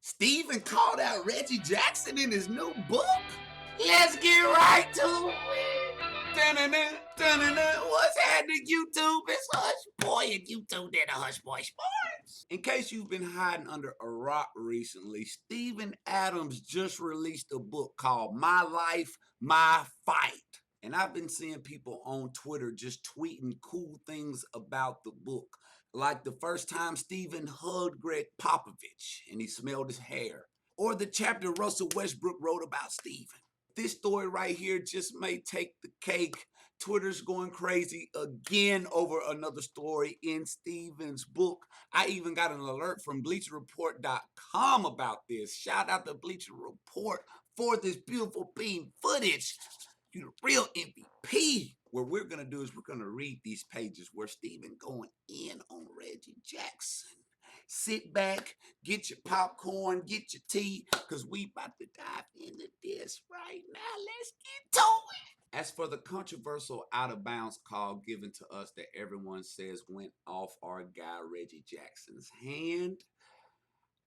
Stephen called out Reggie Jackson in his new book. Let's get right to it. Dun-dun-dun, dun-dun-dun. What's happening, YouTube? It's Hush Boy and YouTube did a Hush Boy Sports. In case you've been hiding under a rock recently, Steven Adams just released a book called My Life, My Fight. And I've been seeing people on Twitter just tweeting cool things about the book. Like the first time Steven hugged Greg Popovich and he smelled his hair. Or the chapter Russell Westbrook wrote about Steven. This story right here just may take the cake. Twitter's going crazy again over another story in Steven's book. I even got an alert from BleacherReport.com about this. Shout out to Bleacher Report for this beautiful beam footage. You're the real MVP. What we're going to do is we're going to read these pages where Steven going in on Reggie Jackson. Sit back, get your popcorn, get your tea, because we about to dive into this right now. Let's get to it. As for the controversial out-of-bounds call given to us that everyone says went off our guy Reggie Jackson's hand,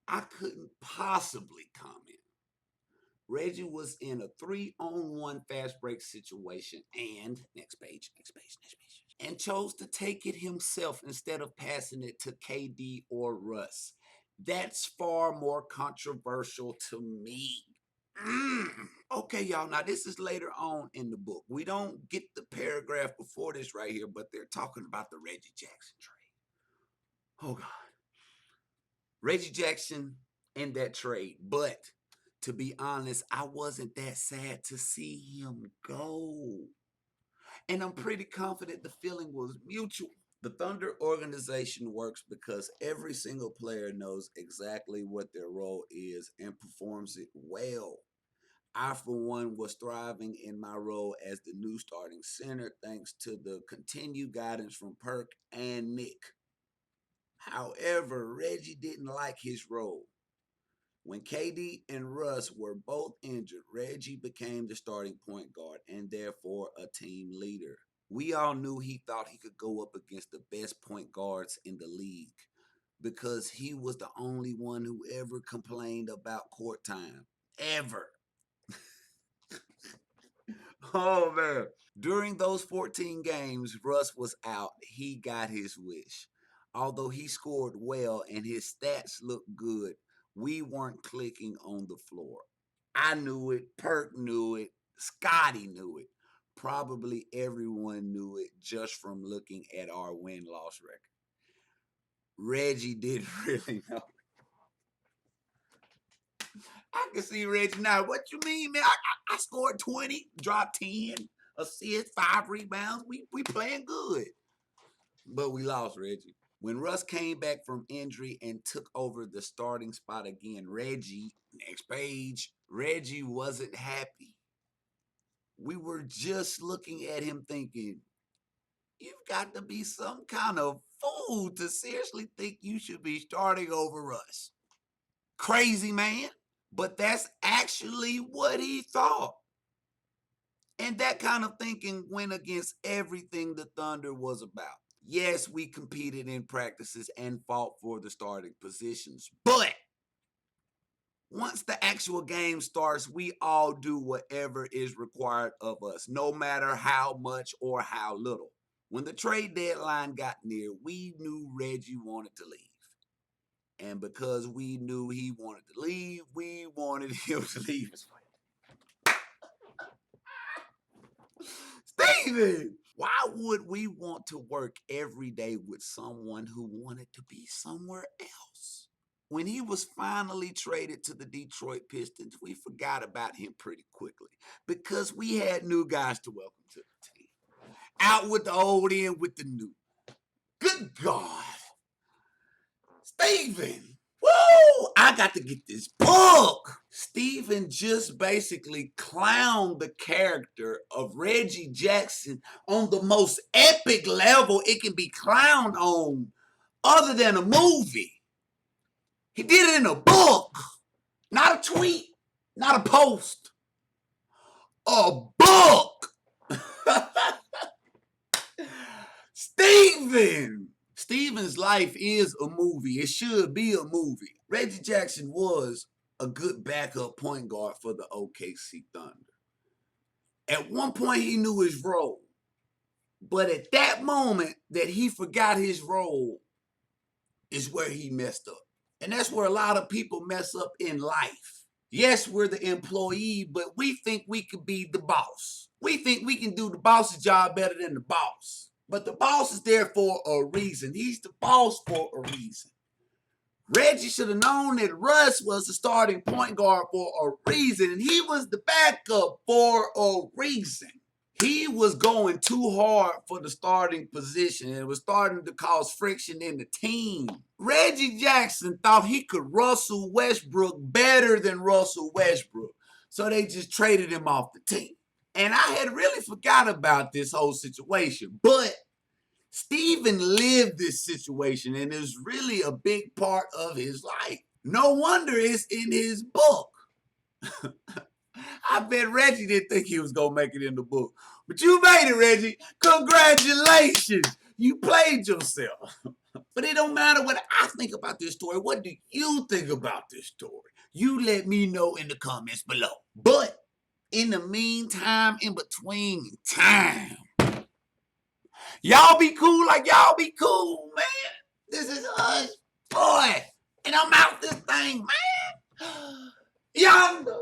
I couldn't possibly comment. Reggie was in a 3-on-1 fast break situation and next page, and chose to take it himself instead of passing it to KD or Russ. That's far more controversial to me. Okay, y'all, now this is later on in the book. We don't get the paragraph before this right here, but they're talking about the Reggie Jackson trade. Oh, God. Reggie Jackson in that trade, but to be honest, I wasn't that sad to see him go. And I'm pretty confident the feeling was mutual. The Thunder organization works because every single player knows exactly what their role is and performs it well. I, for one, was thriving in my role as the new starting center thanks to the continued guidance from Perk and Nick. However, Reggie didn't like his role. When KD and Russ were both injured, Reggie became the starting point guard and therefore a team leader. We all knew he thought he could go up against the best point guards in the league because he was the only one who ever complained about court time. Ever. Oh, man. During those 14 games, Russ was out. He got his wish. Although he scored well and his stats looked good, we weren't clicking on the floor. I knew it. Perk knew it. Scotty knew it. Probably everyone knew it just from looking at our win-loss record. Reggie didn't really know. I can see Reggie now. What you mean, man? I scored 20, dropped 10, assists, 5 rebounds. We playing good. But we lost, Reggie. When Russ came back from injury and took over the starting spot again, Reggie, next page, Reggie wasn't happy. We were just looking at him thinking, you've got to be some kind of fool to seriously think you should be starting over us. Crazy, man. But that's actually what he thought. And that kind of thinking went against everything the Thunder was about. Yes, we competed in practices and fought for the starting positions. But once the actual game starts, we all do whatever is required of us, no matter how much or how little. When the trade deadline got near, we knew Reggie wanted to leave. And because we knew he wanted to leave, we wanted him to leave as well. Steven, why would we want to work every day with someone who wanted to be somewhere else? When he was finally traded to the Detroit Pistons, we forgot about him pretty quickly because we had new guys to welcome to the team. Out with the old, in with the new. Good God. Steven. Woo! I got to get this book. Steven just basically clowned the character of Reggie Jackson on the most epic level it can be clowned on other than a movie. He did it in a book, not a tweet, not a post. A book. Steven Steven's life is a movie. It should be a movie. Reggie Jackson was a good backup point guard for the OKC Thunder. At one point, he knew his role. But at that moment that he forgot his role is where he messed up. And that's where a lot of people mess up in life. Yes, we're the employee, but we think we could be the boss. We think we can do the boss's job better than the boss. But the boss is there for a reason. He's the boss for a reason. Reggie should have known that Russ was the starting point guard for a reason, and he was the backup for a reason. He was going too hard for the starting position, and it was starting to cause friction in the team. Reggie Jackson thought he could Russell Westbrook better than Russell Westbrook, so they just traded him off the team. And I had really forgot about this whole situation, but Steven lived this situation, and it was really a big part of his life. No wonder it's in his book. I bet Reggie didn't think he was going to make it in the book. But you made it, Reggie. Congratulations. You played yourself. But it don't matter what I think about this story. What do you think about this story? You let me know in the comments below. But in the meantime, in between time, y'all be cool like y'all be cool, man. This is us, boy. And I'm out this thing, man. Yonder.